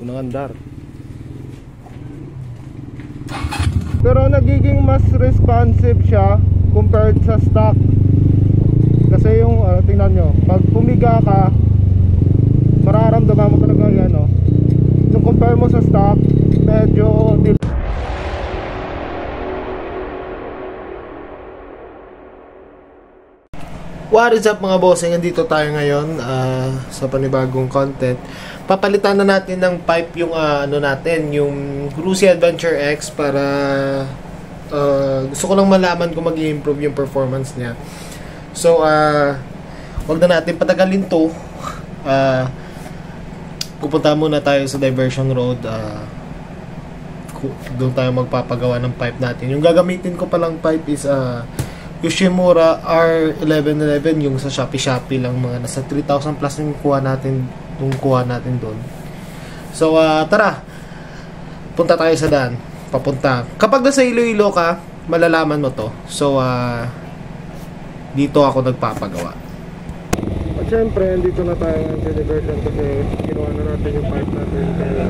unang andar. Pero nagiging mas responsive siya compared sa stock. Kasi yung tingnan nyo, pag pumiga ka, mararamdaman mo talaga yan, no? Nung compare mo sa stock, medyo What is up mga bossing? Nandito tayo ngayon sa panibagong content. Papalitan na natin ng pipe yung natin, yung Rusi Adventure X para gusto ko lang malaman kung mag-i-improve yung performance niya. So wag na natin patagalin to. Pupunta muna tayo sa diversion road. Doon tayo magpapagawa ng pipe natin. Yung gagamitin ko palang pipe is Yoshimura R1111, yung sa Shopee lang, mga nasa 3,000 plus yung kuha natin doon. So tara, punta tayo sa daan, papunta. Kapag nasa Iloilo ka, malalaman mo to. So dito ako nagpapagawa. At syempre, dito na tayo ng diversion kasi ginawa na natin yung pipe natin kaya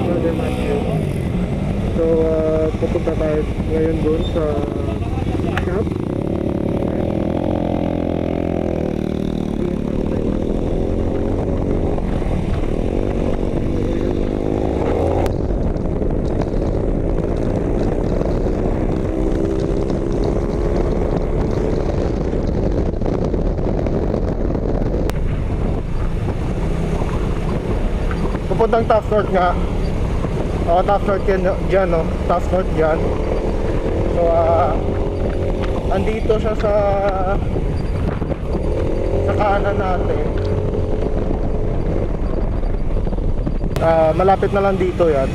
Brother Matthew. So pupunta tayo ngayon doon sa shop. Pupuntang Task North nga. Task North dyan, no? Task North dyan. So andito siya sa kanan natin. Malapit na lang dito yan.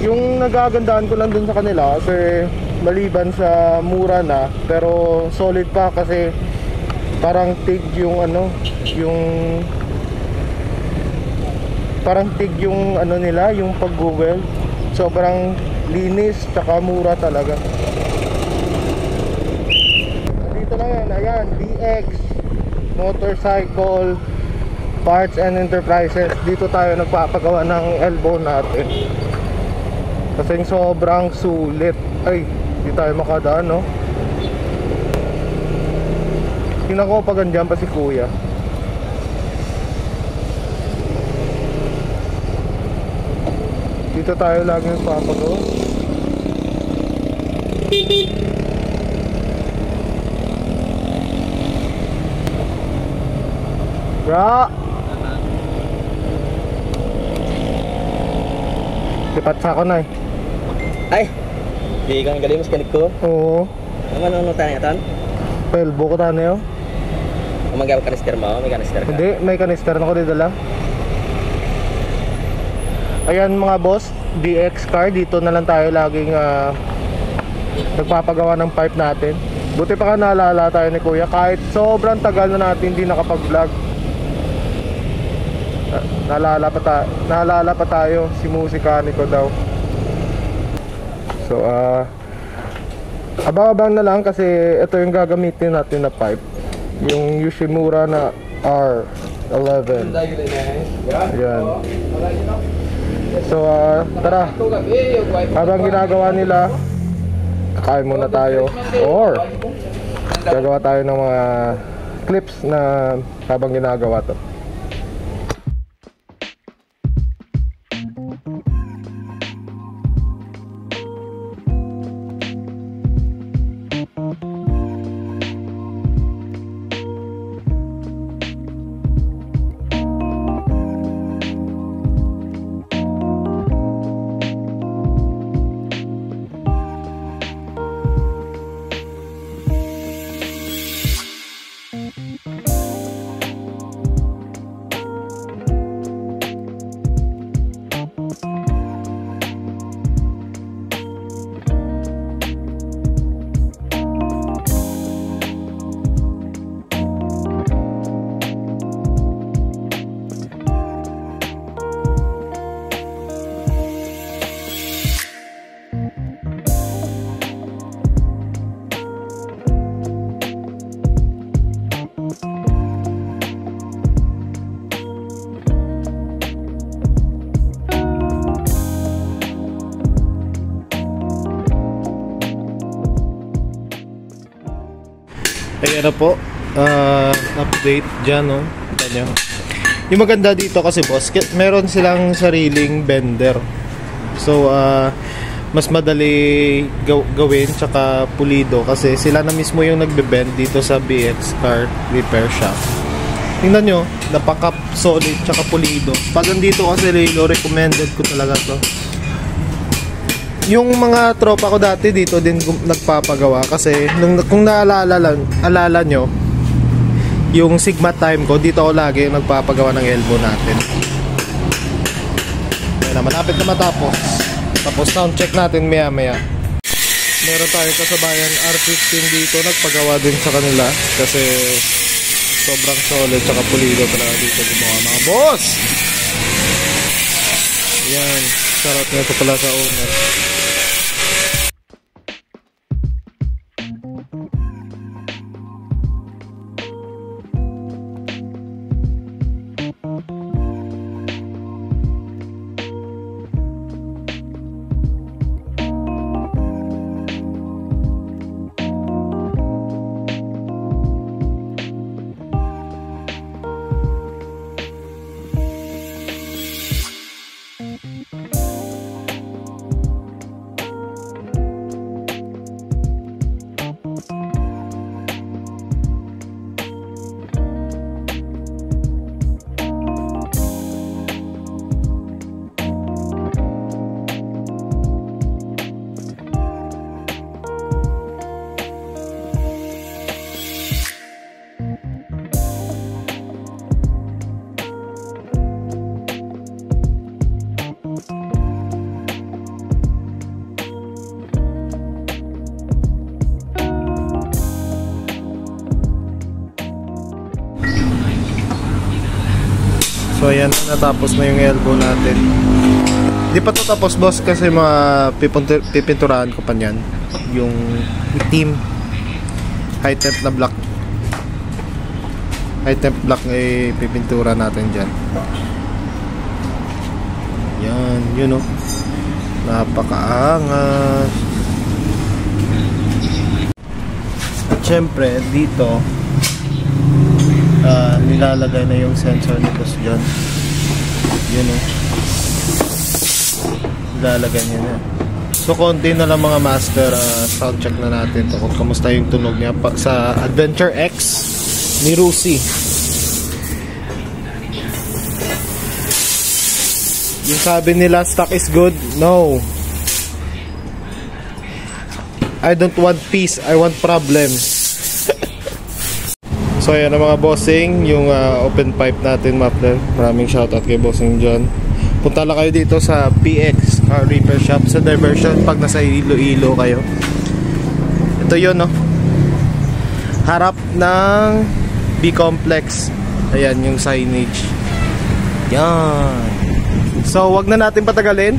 Yung nagagandahan ko lang dun sa kanila kasi maliban sa mura na, pero solid pa kasi parang tig yung parang tig yung nila, yung pag-weld. Sobrang linis, tsaka mura talaga. Dito lang yan, ayan, DX Motorcycle Parts and Enterprises. Dito tayo nagpapagawa ng elbow natin. Kasi sobrang sulit. Ay, di tayo makadaan, no? Tingnan ko pag andyan pa si kuya. Dito tayo lagi nagpapagawa. Bra! Lipat sa ako na eh. Ay! Di kang galing mas kanig ko? Oo. Ano tayo nga tan? Pelbo ko tayo na yun. Umagawa kanister mo? May kanister ka? Hindi, may kanister na ko didala. Ayan mga boss, DX car, dito na lang tayo laging nagpapagawa ng pipe natin. Buti pa ka naalala tayo ni kuya, kahit sobrang tagal na natin hindi nakapag-vlog. Naalala pa tayo, si Musikaniko daw. So abang-abang na lang kasi ito yung gagamitin natin na pipe. Yung Yoshimura na R11. Ayan. So tara, habang ginagawa nila, kakain muna tayo or gagawa tayo ng mga clips na habang ginagawa to. yan na po. Update dyan, no? Kita nyo. Yung maganda dito kasi boss, meron silang sariling bender. So, mas madali gawin tsaka pulido kasi sila na mismo yung nagbe-bend dito sa BX Car Repair Shop. Tingnan nyo, napaka solid tsaka pulido. Pag andito kasi Lilo, recommended ko talaga to. Yung mga tropa ko dati dito din nagpapagawa kasi kung alala nyo, yung Sigma time ko, dito ako lagi nagpapagawa ng elbow natin. Ayun na, malapit na matapos. Tapos sound check natin maya maya. Meron tayong kasabayan R15 dito, nagpagawa din sa kanila kasi sobrang solid tsaka pulido talaga dito gumawa mga boss. Yan, shoutout nito pala sa owner. So ayan, natapos na yung elbow natin. Di pa to tapos boss kasi mga pipinturahan ko pa niyan. Yung team high temp na black. High temp black ay pipintura natin dyan. Yan, yun o. Napakaangas. At syempre dito nilalagay na yung sensor nito dyan. Yun o. Nilalagay niya na. So konti na lang mga master, sound check na natin to kung kamusta yung tunog niya sa Adventure X ni Rusi. Yung sabi nila stock is good, no. I don't want peace, I want problems. So ayan na mga bossing, yung open pipe natin muffler. Maraming shoutout kay bossing John. Punta lang kayo dito sa BX Car Repair Shop sa Diversion pag nasa Iloilo kayo. Ito yun, no? Harap ng B-Complex. Ayan yung signage. Yan. So wag na natin patagalin.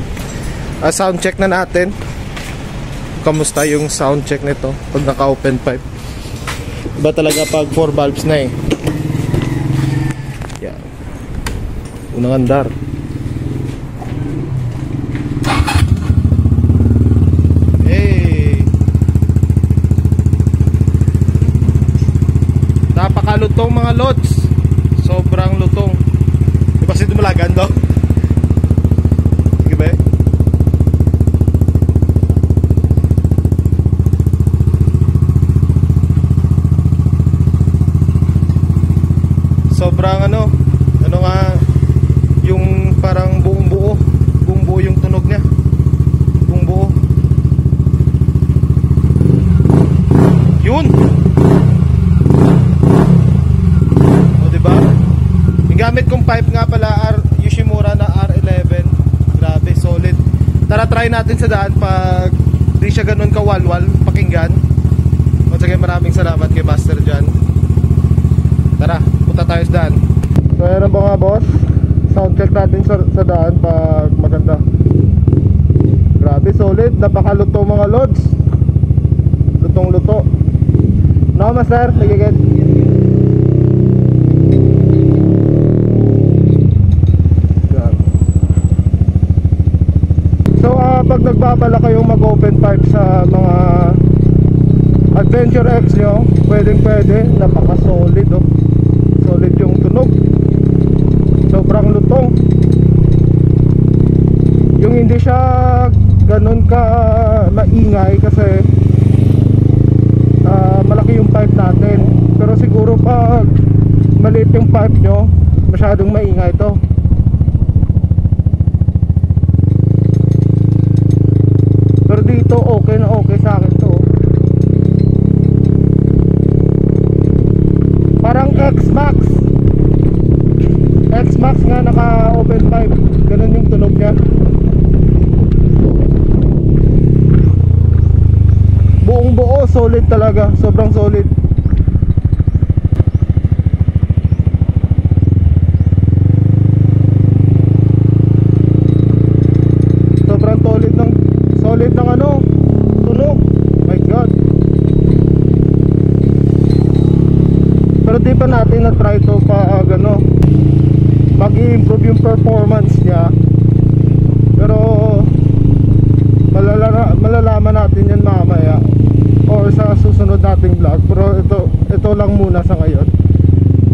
Sound check na natin. Kamusta yung sound check nito pag naka-open pipe. Iba talaga pag 4 valves na eh. Yan. Unang andar. Hey. Napakalutong mga lods. Sobrang lutong. Di ba si dumalagan daw? Sige ba? Sobrang ano nga yung parang buong buo yung tunog niya, buong buo yun. O diba, yung gamit kong pipe nga pala Yoshimura na R11. Grabe, solid. Tara try natin sa daan pag di siya ganun kawalwal pakinggan. Once again, maraming salamat kay Master John. Tara, punta tayo sa daan. So ayan ba mga boss, sound check natin sa daan pag maganda. Grabe, solid. Napakaluto mga lods. Lutong luto. No master, nagiget. So pag nagbabala kayong mag open pipe sa mga Adventure X nyo, pwedeng pwede, napaka solid oh. Solid yung tunog, sobrang lutong. Yung hindi siya ganun ka maingay kasi malaki yung pipe natin. Pero siguro pag maliit yung pipe nyo, masyadong maingay to. Pero dito okay na okay sa akin to. Parang X-Max nga naka open pipe. Ganun yung tunog niya. Buong buo solid talaga, sobrang solid. Sobrang solid ng ano, tunog. My God. Pero di pa natin na try to pa gano mag-i-improve yung performance niya. Pero malalaman natin yan mamaya or sa susunod nating vlog. Pero ito lang muna sa ngayon.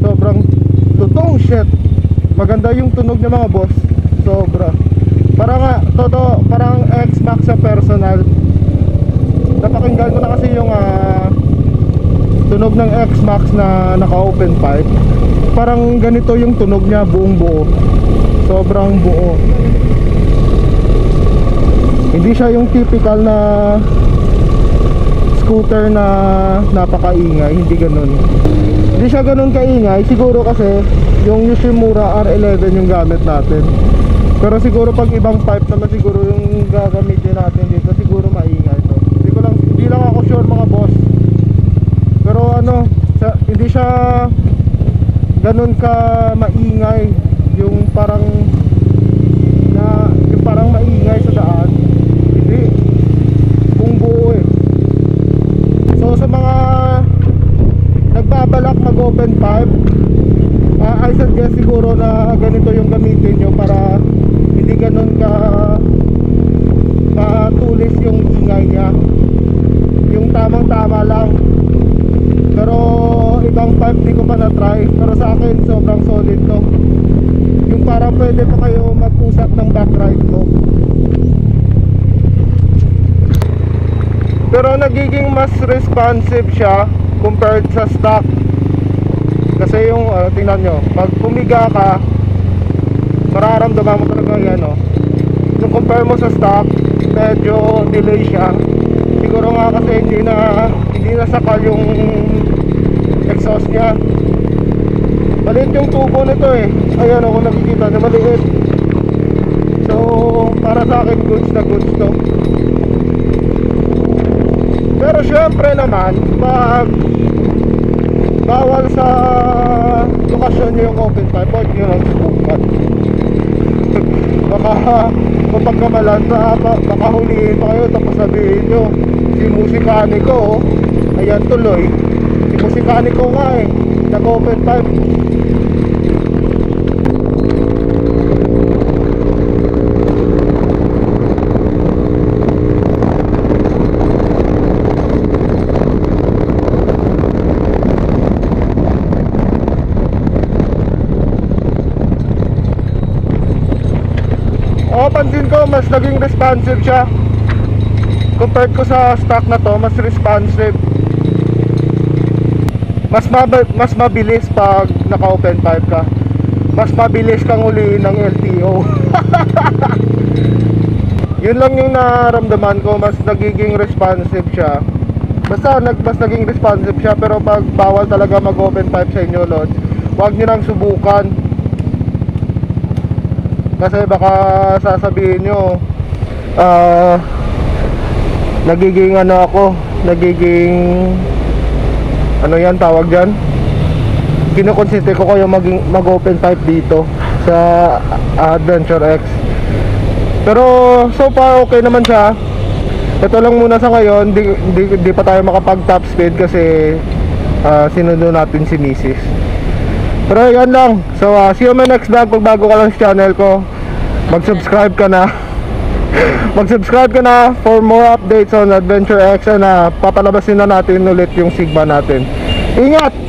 Sobrang tutong shit. Maganda yung tunog niya mga boss. Sobra. Parang X-Max sa personal. Napakinggan ko na kasi yung tunog ng X-Max na naka-open pipe. Parang ganito yung tunog niya, buong buo. Sobrang buo. Hindi siya yung typical na scooter na napakaingay. Hindi ganun. Hindi siya ganun kaingay. Siguro kasi yung Yoshimura R11 yung gamit natin. Pero siguro pag ibang pipe naman siguro yung gagamitin natin dito, siguro maingay to. Hindi lang ako sure mga boss. Pero hindi siya ganun ka maingay, yung parang maingay sa daan. Hindi, buong buo eh. So sa mga nagbabalak mag open pipe, I suggest siguro na ganito yung gamitin nyo para hindi ganun ka tulis yung ingay niya. Yung tamang tama lang. Pero ibang pipe di ko pa na-try. Pero sa akin sobrang solid to. Yung parang pwede pa kayo mag-usap ng back ride ko. Pero nagiging mas responsive siya compared sa stock. Kasi yung tingnan nyo, pag pumiga ka, mararamdaman mo talaga yan Yung compare mo sa stock, medyo delay siya. Siguro nga kasi hindi na sakal yung exhaust niya. Maliit yung tubo nito eh. Ayan kung nakikita na maliit. So para sa akin goods na goods to. Pero syempre naman, pag bawal sa lokasyon nyo yung open pipe, huwag nyo lang subukan. Baka mapagkamalan baka huliin pa kayo tapos sabihin nyo si musikaniko ayan tuloy, si musikaniko nga nag open pipe. Pansin ko mas naging responsive siya compared ko sa stock na to. Mas responsive, mas mabilis pag naka open pipe ka. Mas mabilis kang uliin ng LTO. Yun lang yung naramdaman ko. Mas nagiging responsive siya. Basta mas naging responsive siya. Pero pag bawal talaga mag open pipe sa inyo lods, huwag nyo nang subukan. Kasi baka sasabihin nyo nagiging nagiging yan tawag dyan, kinukonsente ko kayo mag open pipe dito sa Adventure X. Pero so far okay naman siya. Ito lang muna sa ngayon, di pa tayo makapag top speed kasi sinundo natin si Mrs. Pero yan lang. So see you on my next vlog. Pag bago ka lang sa channel ko, mag-subscribe ka na Mag-subscribe ka na for more updates on Adventure X and papalabasin na natin ulit yung Sigma natin. Ingat!